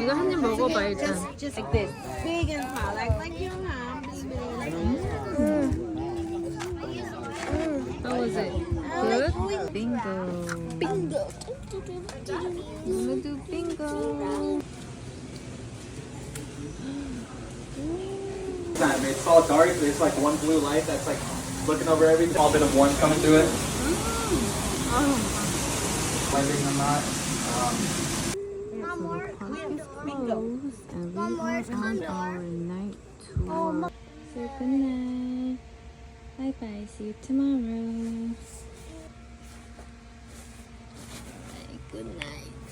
이거 한 입 먹어봐 일단. Just like this. Big and small, like your mom. How was it? Good? Bingo. Bingo. We'll do bingo. It's all dark. There's like one blue light that's like looking over everything. All bit of warmth coming through it. Lighting them not. And we are on our night tour. So good night. Bye bye. See you tomorrow. Good night.